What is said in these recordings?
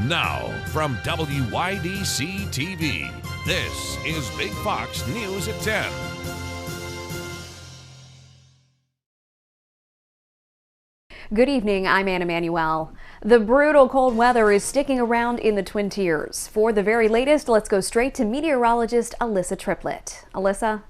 Now, from WYDC TV, this is Big Fox News at 10. Good evening, I'm Anna Manuel. The brutal cold weather is sticking around in the Twin Tiers. For the very latest, let's go straight to meteorologist Alyssa Triplett. Alyssa?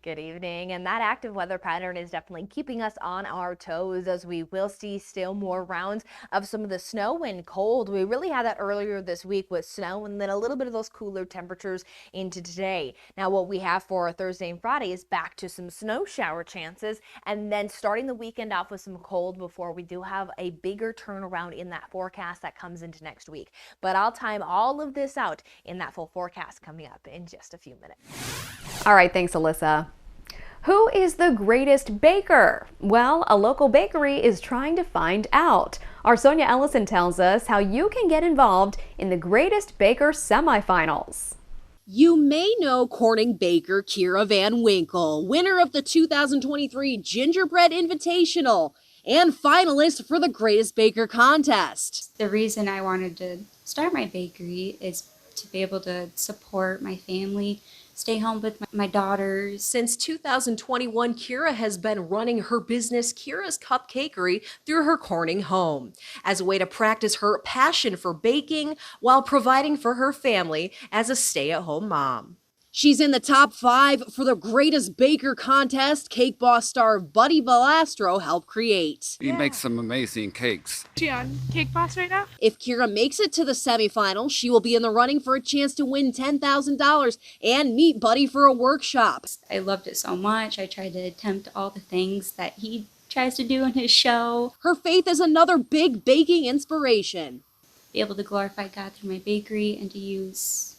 Good evening, and that active weather pattern is definitely keeping us on our toes as we will see still more rounds of some of the snow and cold. We really had that earlier this week with snow and then a little bit of those cooler temperatures into today. Now what we have for Thursday and Friday is back to some snow shower chances and then starting the weekend off with some cold before we do have a bigger turnaround in that forecast that comes into next week. But I'll time all of this out in that full forecast coming up in just a few minutes. All right, thanks, Alyssa. Who is the greatest baker? Well, a local bakery is trying to find out. Our Sonia Ellison tells us how you can get involved in the Greatest Baker semifinals. You may know Corning baker Kira Van Winkle, winner of the 2023 Gingerbread Invitational and finalist for the Greatest Baker contest. The reason I wanted to start my bakery is to be able to support my family, stay home with my daughters. Since 2021, Kira has been running her business, Kira's Cupcakery, through her Corning home as a way to practice her passion for baking while providing for her family as a stay-at-home mom. She's in the top 5 for the Greatest Baker contest Cake Boss star Buddy Balastro helped create. He makes some amazing cakes. Is she on Cake Boss right now? If Kira makes it to the semifinals, she will be in the running for a chance to win $10,000 and meet Buddy for a workshop. I loved it so much. I tried to attempt all the things that he tries to do in his show. Her faith is another big baking inspiration. Be able to glorify God through my bakery and to use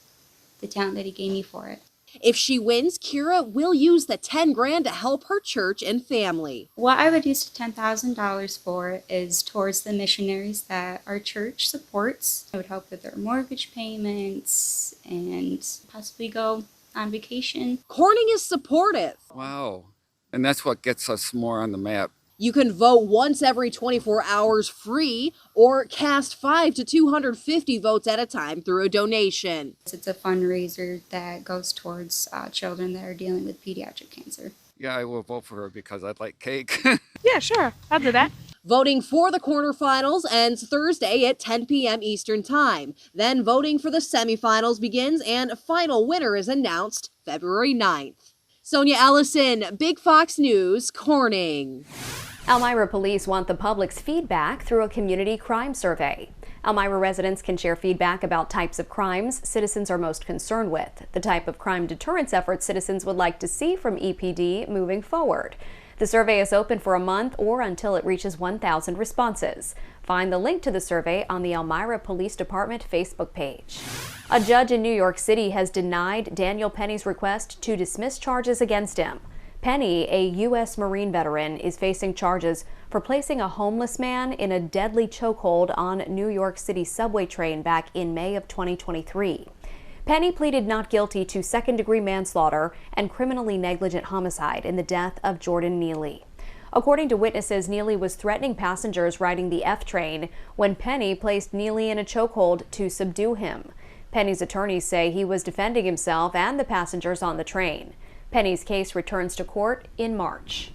the talent that he gave me for it. If she wins, Kira will use the $10,000 to help her church and family. What I would use the $10,000 for is towards the missionaries that our church supports. I would help with their mortgage payments and possibly go on vacation. Corning is supportive. Wow. And that's what gets us more on the map. You can vote once every 24 hours free or cast 5 to 250 votes at a time through a donation. It's a fundraiser that goes towards children that are dealing with pediatric cancer. Yeah, I will vote for her because I like cake. Yeah, sure. I'll do that. Voting for the quarterfinals ends Thursday at 10 p.m. Eastern Time. Then voting for the semifinals begins and a final winner is announced February 9th. Sonia Ellison, Big Fox News, Corning. Elmira police want the public's feedback through a community crime survey. Elmira residents can share feedback about types of crimes citizens are most concerned with, the type of crime deterrence efforts citizens would like to see from EPD moving forward. The survey is open for a month or until it reaches 1,000 responses. Find the link to the survey on the Elmira Police Department Facebook page. A judge in New York City has denied Daniel Penny's request to dismiss charges against him. Penny, a U.S. Marine veteran, is facing charges for placing a homeless man in a deadly chokehold on New York City subway train back in May of 2023. Penny pleaded not guilty to second-degree manslaughter and criminally negligent homicide in the death of Jordan Neely. According to witnesses, Neely was threatening passengers riding the F train when Penny placed Neely in a chokehold to subdue him. Penny's attorneys say he was defending himself and the passengers on the train. Penny's case returns to court in March.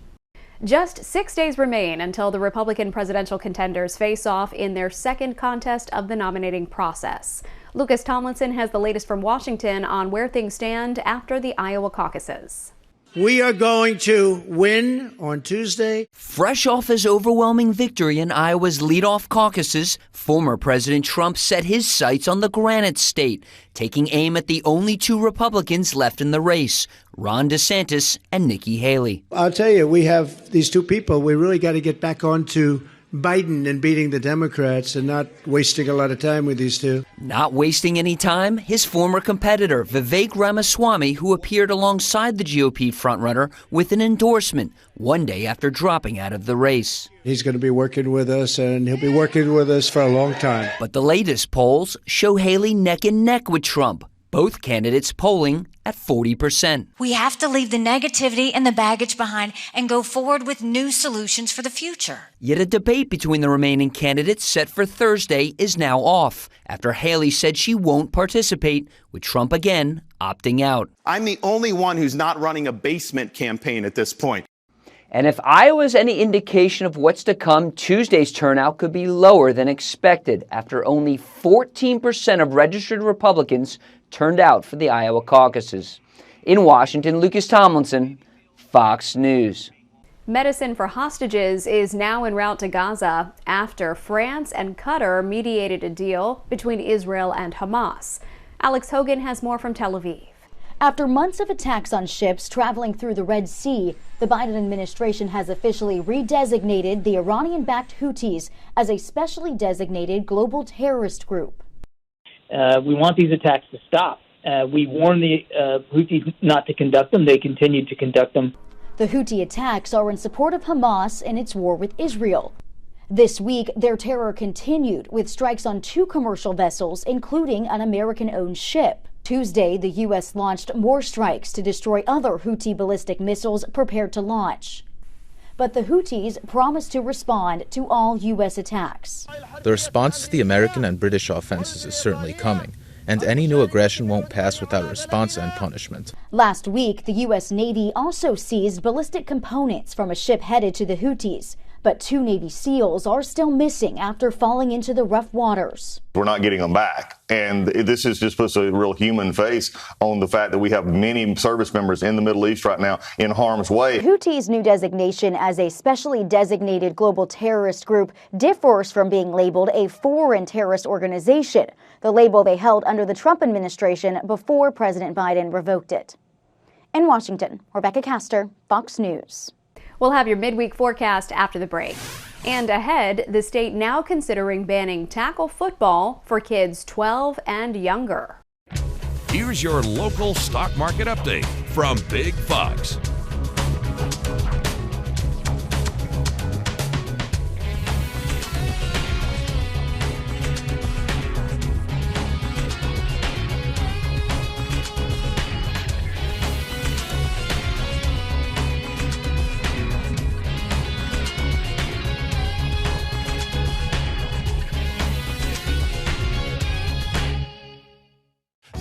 Just 6 days remain until the Republican presidential contenders face off in their second contest of the nominating process. Lucas Tomlinson has the latest from Washington on where things stand after the Iowa caucuses. We are going to win on Tuesday. Fresh off his overwhelming victory in Iowa's leadoff caucuses, former President Trump set his sights on the Granite State, taking aim at the only 2 Republicans left in the race, Ron DeSantis and Nikki Haley. I'll tell you, we have these 2 people. We really got to get back on to Biden and beating the Democrats and not wasting a lot of time with these 2. Not wasting any time, his former competitor, Vivek Ramaswamy, who appeared alongside the GOP frontrunner with an endorsement one day after dropping out of the race. He's going to be working with us, and he'll be working with us for a long time. But the latest polls show Haley neck and neck with Trump. both candidates polling at 40%. We have to leave the negativity and the baggage behind and go forward with new solutions for the future. Yet a debate between the remaining candidates set for Thursday is now off after Haley said she won't participate, with Trump again opting out. I'm the only one who's not running a basement campaign at this point. And if Iowa's any indication of what's to come, Tuesday's turnout could be lower than expected after only 14% of registered Republicans turned out for the Iowa caucuses. In Washington, Lucas Tomlinson, Fox News. Medicine for hostages is now en route to Gaza after France and Qatar mediated a deal between Israel and Hamas. Alex Hogan has more from Tel Aviv. After months of attacks on ships traveling through the Red Sea, the Biden administration has officially redesignated the Iranian-backed Houthis as a specially designated global terrorist group. We want these attacks to stop. We warned the Houthis not to conduct them. They continued to conduct them. The Houthi attacks are in support of Hamas in its war with Israel. This week, their terror continued with strikes on 2 commercial vessels, including an American-owned ship. Tuesday, the U.S. launched more strikes to destroy other Houthi ballistic missiles prepared to launch. But the Houthis promised to respond to all U.S. attacks. The response to the American and British offenses is certainly coming, and any new aggression won't pass without a response and punishment. Last week, the U.S. Navy also seized ballistic components from a ship headed to the Houthis. But 2 Navy SEALs are still missing after falling into the rough waters. We're not getting them back. And this is just puts a real human face on the fact that we have many service members in the Middle East right now in harm's way. Houthis' new designation as a specially designated global terrorist group differs from being labeled a foreign terrorist organization, the label they held under the Trump administration before President Biden revoked it. In Washington, Rebecca Castor, Fox News. We'll have your midweek forecast after the break. And ahead, the state now considering banning tackle football for kids 12 and younger. Here's your local stock market update from Big Fox.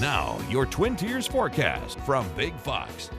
Now, your Twin Tiers forecast from Big Fox.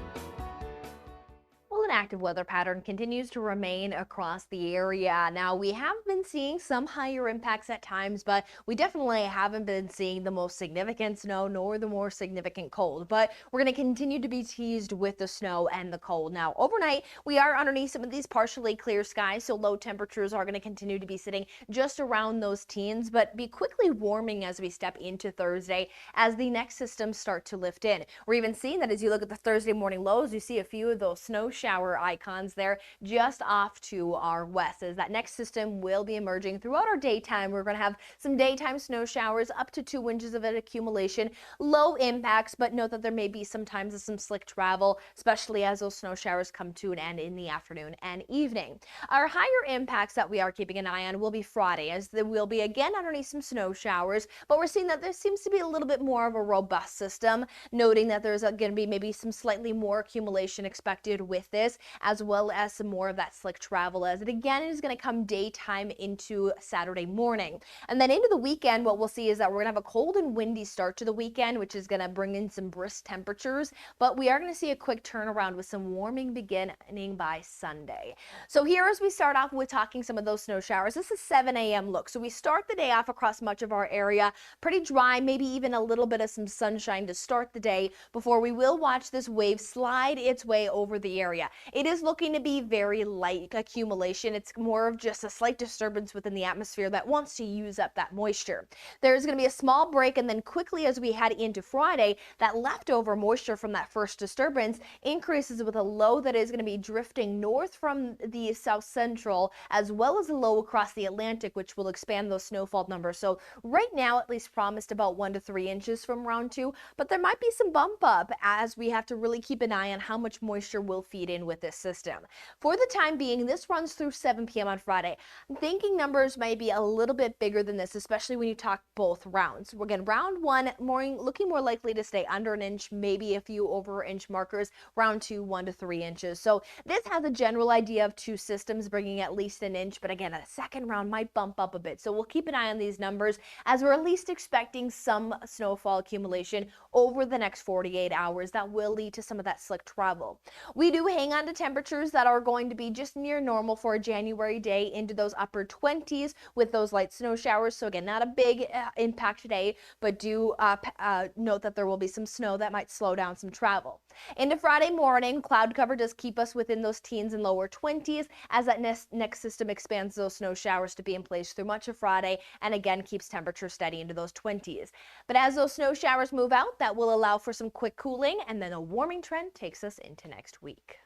Well, an active weather pattern continues to remain across the area. Now, we have been seeing some higher impacts at times, but we definitely haven't been seeing the most significant snow nor the more significant cold. But we're going to continue to be teased with the snow and the cold. Now, overnight, we are underneath some of these partially clear skies, so low temperatures are going to continue to be sitting just around those teens, but be quickly warming as we step into Thursday as the next systems start to lift in. We're even seeing that as you look at the Thursday morning lows, you see a few of those snow shower icons there just off to our west. As that next system will be emerging throughout our daytime, we're going to have some daytime snow showers up to 2 inches of an accumulation, low impacts, but note that there may be sometimes some slick travel, especially as those snow showers come to an end in the afternoon and evening. Our higher impacts that we are keeping an eye on will be Friday, as there will be again underneath some snow showers, but we're seeing that there seems to be a little bit more of a robust system, noting that there's going to be maybe some slightly more accumulation expected with this, as well as some more of that slick travel, as it again is going to come daytime into Saturday morning. And then into the weekend, what we'll see is that we're going to have a cold and windy start to the weekend, which is going to bring in some brisk temperatures, but we are going to see a quick turnaround with some warming beginning by Sunday. So here, as we start off with talking some of those snow showers, this is 7 a.m. look. So we start the day off across much of our area, pretty dry, maybe even a little bit of some sunshine to start the day before we will watch this wave slide its way over the area. It is looking to be very light accumulation. It's more of just a slight disturbance within the atmosphere that wants to use up that moisture. There's going to be a small break, and then quickly as we head into Friday, that leftover moisture from that first disturbance increases with a low that is going to be drifting north from the south central, as well as a low across the Atlantic, which will expand those snowfall numbers. So right now, at least promised about 1 to 3 inches from round 2, but there might be some bump up as we have to really keep an eye on how much moisture will feed in with this system. For the time being, this runs through 7 p.m. on Friday. I'm thinking numbers may be a little bit bigger than this, especially when you talk both rounds. Again, round 1 looking more likely to stay under an inch, maybe a few over inch markers. Round 2, 1 to 3 inches. So this has a general idea of 2 systems bringing at least an inch, but again, a second round might bump up a bit. So we'll keep an eye on these numbers as we're at least expecting some snowfall accumulation over the next 48 hours that will lead to some of that slick travel. We do hang on to temperatures that are going to be just near normal for a January day into those upper 20s with those light snow showers. So again, not a big impact today, but do note that there will be some snow that might slow down some travel. Into Friday morning, cloud cover does keep us within those teens and lower 20s as that next system expands those snow showers to be in place through much of Friday and again keeps temperature steady into those 20s. But as those snow showers move out, that will allow for some quick cooling, and then a warming trend takes us into next week.